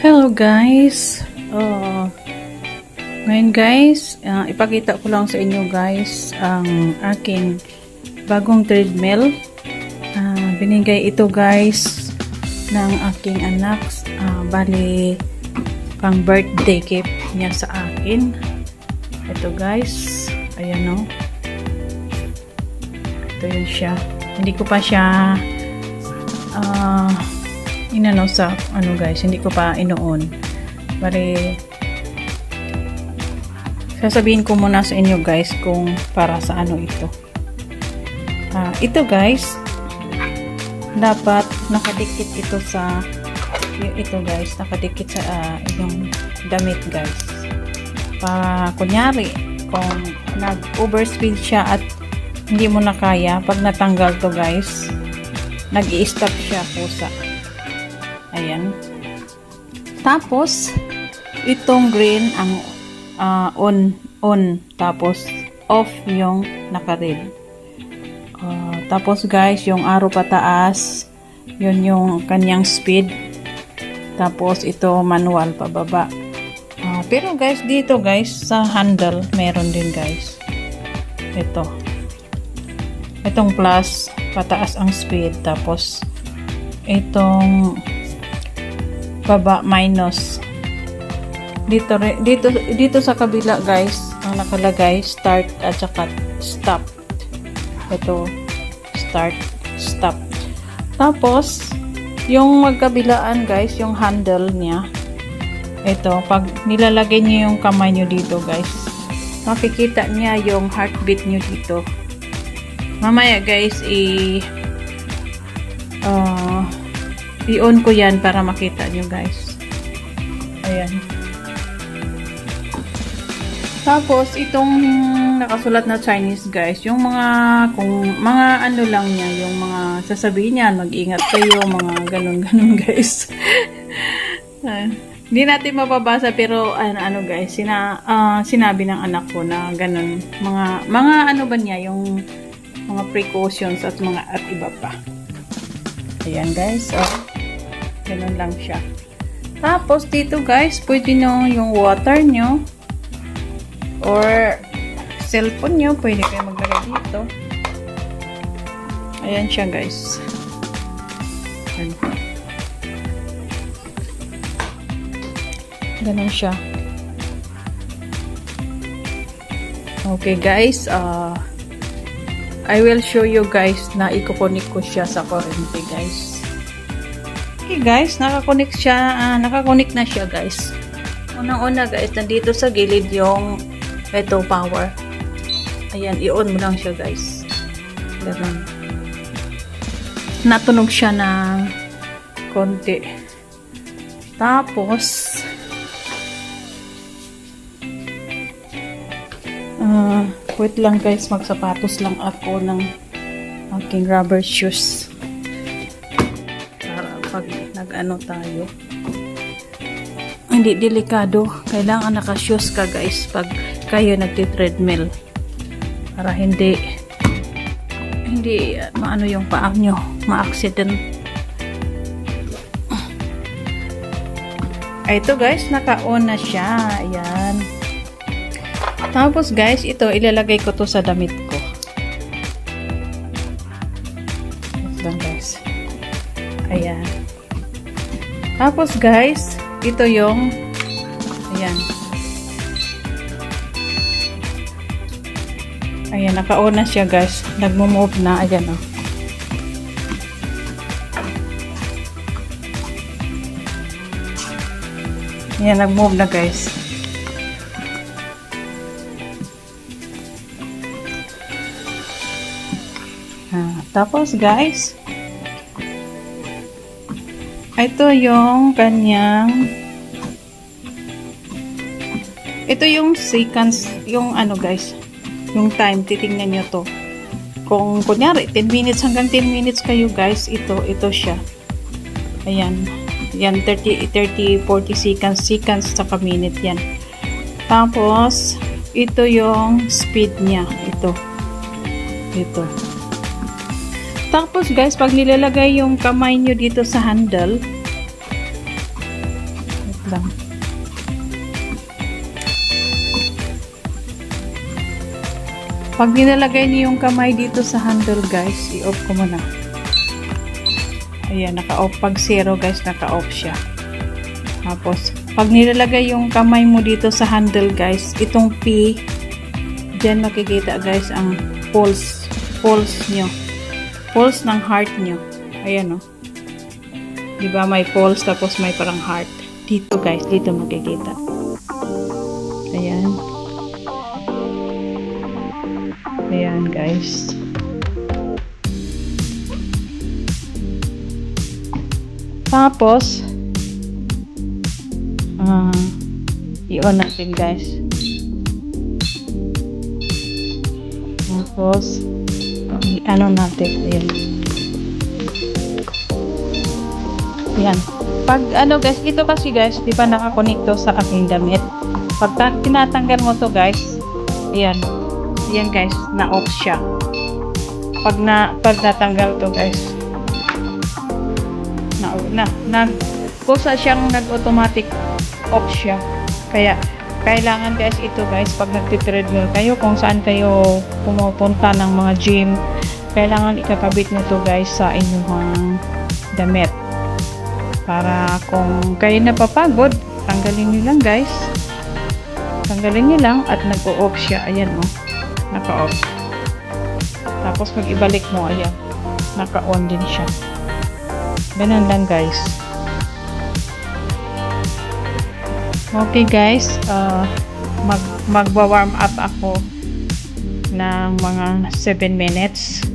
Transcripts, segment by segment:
Hello guys. Ngayon guys, ipakita ko lang sa inyo guys ang aking bagong treadmill. Binigay ito guys ng aking anak. Bali pang birthday gift niya sa akin. Ito guys, ayan o. Ito yun siya. Hindi ko pa siya inano sa ano guys, hindi ko pa inoon. Bali sasabihin ko muna sa inyo guys kung para sa ano ito. Ito guys, dapat nakadikit ito sa guys, nakadikit sa yung damit guys. Para kunyari kung nag-overspeed siya at hindi mo na kaya, pag natanggal to guys, nag-i-stop siya kusa. Ayan. Tapos itong green ang on, tapos off yung naka-red. Tapos guys, yung arrow pataas, yun yung kanyang speed. Tapos ito manual pababa. Pero guys, dito guys sa handle meron din guys. Itong plus, pataas ang speed, tapos itong baba minus. Dito sa kabila guys, ang nakalagay start at saka stop. Ito start, stop. Tapos yung magkabilaan guys, yung handle niya, ito pag nilalagay niyo yung kamay niyo dito guys, makikita niya yung heartbeat niyo dito. Mamaya guys i-on ko yan para makita nyo guys. Ayan. Tapos itong nakasulat na Chinese guys, yung mga kung mga ano lang niya, yung mga sasabihin niya, mag-ingat kayo, mga ganun guys. Hindi natin mababasa pero ano guys, sinabi ng anak ko na ganun, mga ano ba niya, yung mga precautions at iba pa. Ayan guys, ganun lang siya. Tapos dito guys, pwede nyo yung water nyo or cellphone nyo, pwede kayo maglagay dito. Ayan siya guys. Ayan. Ganun siya. Okay guys, I will show you guys na i-connect ko siya sa kuryente guys. Okay guys, nakakonect na siya guys. Unang-una guys, nandito sa gilid yung ito power. Ayan, i-on mo lang siya guys. Ganun. Natunog siya ng konti. Tapos wait lang guys, magsapatos lang ako ng aking rubber shoes para pag nag-ano tayo hindi delikado. Kailangan naka-shoes ka guys pag kayo nagti-treadmill para hindi maano yung paa nyo, ma-accident. Ito guys, naka-on na siya. Ayan. Tapos guys, ito ilalagay ko to sa damit ko. Ito lang guys. Ayan. Tapos guys, ito yung ayan. Ayan, naka-on na siya guys. Nagmo-move na. Ayan o. Ayan, nag-move na guys. Tapos guys, ito yung kanyang, ito yung seconds, yung ano guys, yung time, titingnan nyo to. Kung kunyari 10 minutes hanggang 10 minutes kayo guys, ito siya. Ayan, yan 30, 40 seconds saka minute yan. Tapos ito yung speed niya, ito. Tapos guys, pag nilalagay yung kamay nyo dito sa handle, lang. Pag nilalagay niyo yung kamay dito sa handle guys, i-off ko muna. Ayan, naka-off. Pag 0 guys, naka-off siya. Tapos, pag nilalagay yung kamay mo dito sa handle guys, itong P, dyan makikita guys ang pulse nyo. Pulse ng heart nyo. Ayan o. Diba may pulse tapos may parang heart. Dito guys, dito makikita. Ayan. Ayan guys. Tapos, i-on natin guys. Tapos, ano natin, ayan. Ayan. Pag ano guys, ito kasi guys, di ba nakakonekto sa aking damit. Pag tinatanggal mo to guys, ayan. Ayan guys, na-off siya. Pag natanggal to guys, kusa siyang nag-automatic off siya. Kaya, kailangan guys ito guys, pag nagtitreadmill kayo, kung saan kayo pumupunta ng mga gym, kailangan ikakabit nyo to guys sa inyong damit. Para kung kayo napapagod, tanggalin nyo lang guys. Tanggalin nyo lang at nag-o-off siya. Ayan o. Naka-off. Tapos pag ibalik mo, ayan. Naka-on din siya. Ganun lang guys. Okay guys. Magwa-warm up ako ng mga 7 minutes.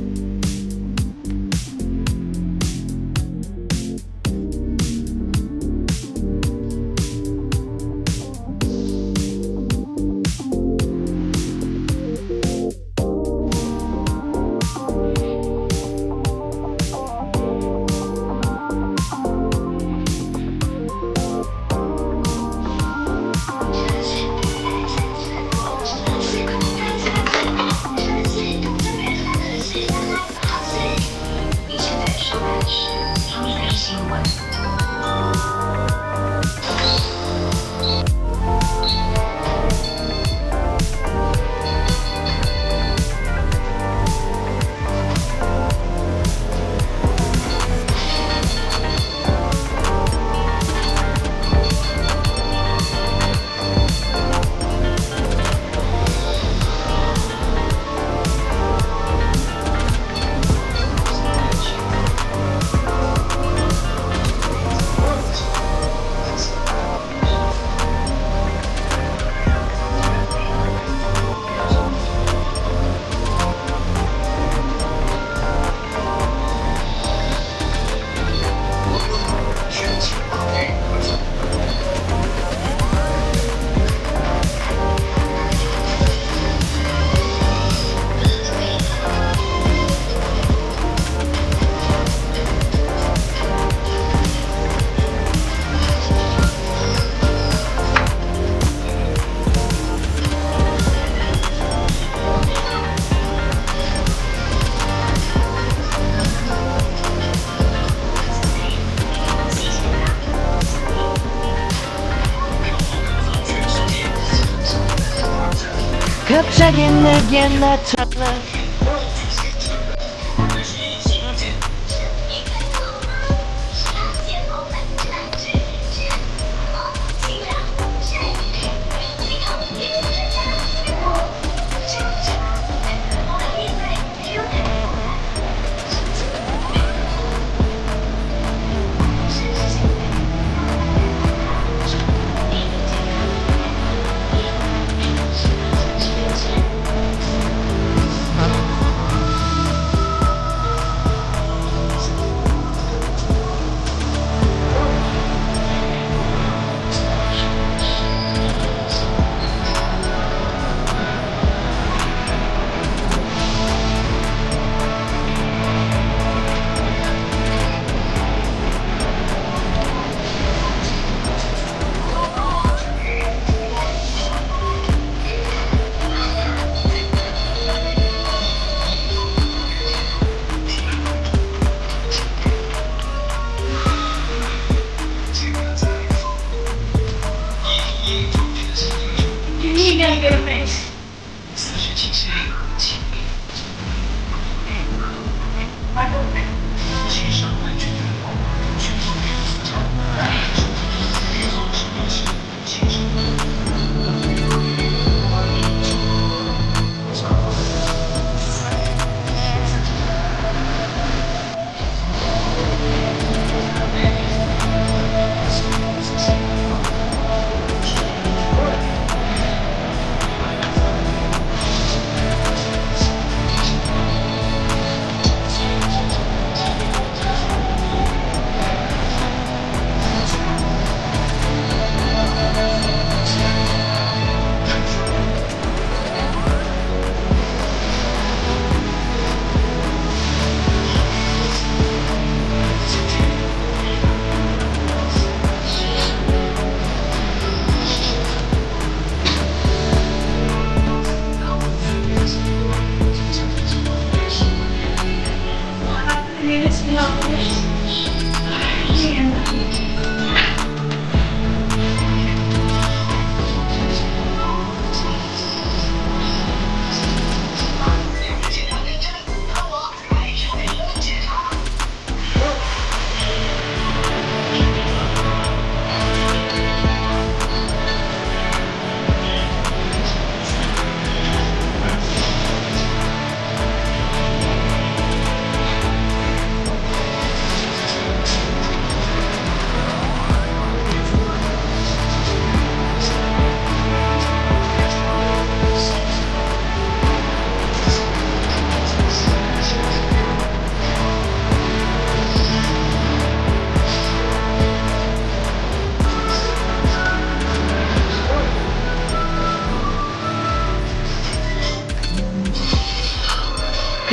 갑자기 내게 나타나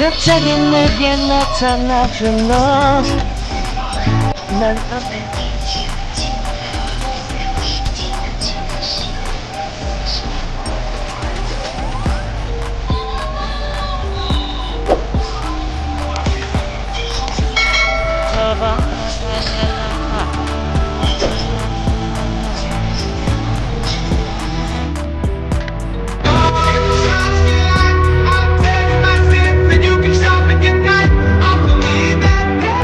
갑자기 내게 나타나준 너. 난 어때?